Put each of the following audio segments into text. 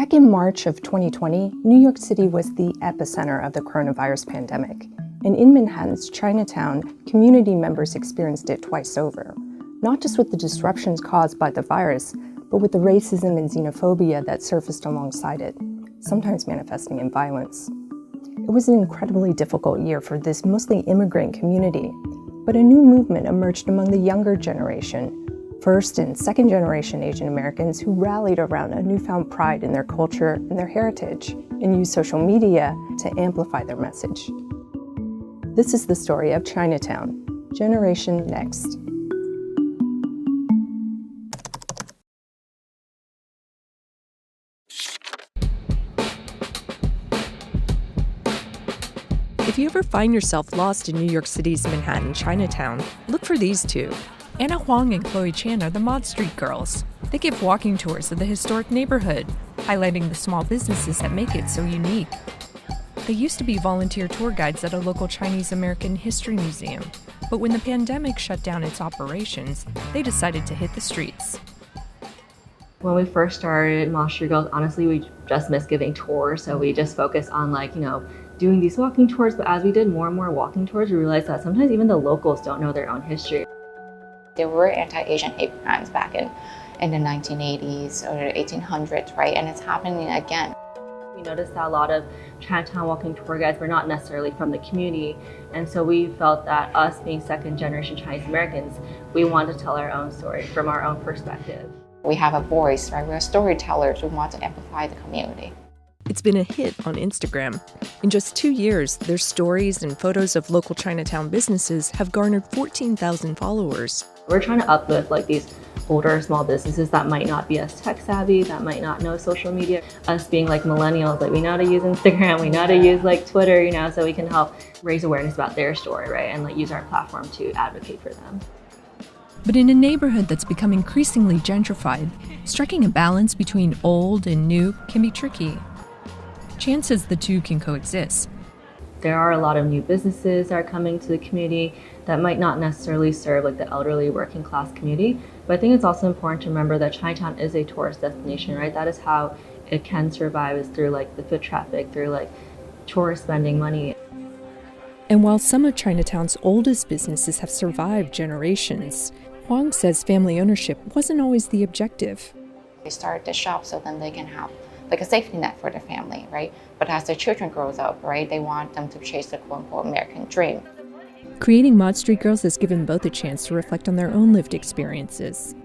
Back in March of 2020, New York City was the epicenter of the coronavirus pandemic. And in Manhattan's Chinatown, community members experienced it twice over, not just with the disruptions caused by the virus, but with the racism and xenophobia that surfaced alongside it, sometimes manifesting in violence. It was an incredibly difficult year for this mostly immigrant community, but a new movement emerged among the younger generation, first and second generation Asian Americans who rallied around a newfound pride in their culture and their heritage and used social media to amplify their message. This is the story of Chinatown, Generation Next. If you ever find yourself lost in New York City's Manhattan Chinatown, look for these two. Anna Huang and Chloe Chan are the Mod Street Girls. They give walking tours of the historic neighborhood, highlighting the small businesses that make it so unique. They used to be volunteer tour guides at a local Chinese American history museum, but when the pandemic shut down its operations, they decided to hit the streets. When we first started Mod Street Girls, honestly, we just missed giving tours, so we just focused on doing these walking tours. But as we did more and more walking tours, we realized that sometimes even the locals don't know their own history. There were anti-Asian hate crimes back in the 1980s or 1800s, right? And it's happening again. We noticed that a lot of Chinatown walking tour guides were not necessarily from the community, and so we felt that us being second generation Chinese Americans, we wanted to tell our own story from our own perspective. We have a voice, right? We're storytellers who want to amplify the community. It's been a hit on Instagram. In just 2 years, their stories and photos of local Chinatown businesses have garnered 14,000 followers. We're trying to uplift these older small businesses that might not be as tech savvy, that might not know social media. Us being millennials, we know how to use Instagram, we know how to use Twitter, so we can help raise awareness about their story, right? And use our platform to advocate for them. But in a neighborhood that's become increasingly gentrified, striking a balance between old and new can be tricky. Chan says the two can coexist. There are a lot of new businesses that are coming to the community that might not necessarily serve the elderly working class community. But I think it's also important to remember that Chinatown is a tourist destination, right? That is how it can survive, is through the foot traffic, through tourists spending money. And while some of Chinatown's oldest businesses have survived generations, Huang says family ownership wasn't always the objective. They started the shop so then they can have a safety net for their family, right? But as their children grows up, right, they want them to chase the quote-unquote American dream. Creating Mod Street Girls has given both a chance to reflect on their own lived experiences.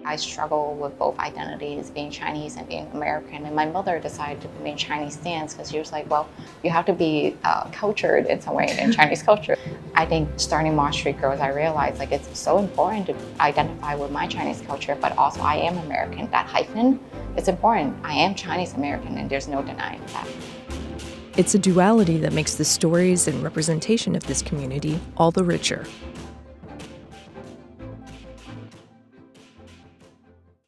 I struggle with both identities, being Chinese and being American. And my mother decided to put me in Chinese stance because she was like, well, you have to be cultured in some way in Chinese culture. I think starting Mod Street Girls, I realized it's so important to identify with my Chinese culture, but also I am American. That hyphen, it's important. I am Chinese American and there's no denying that. It's a duality that makes the stories and representation of this community all the richer.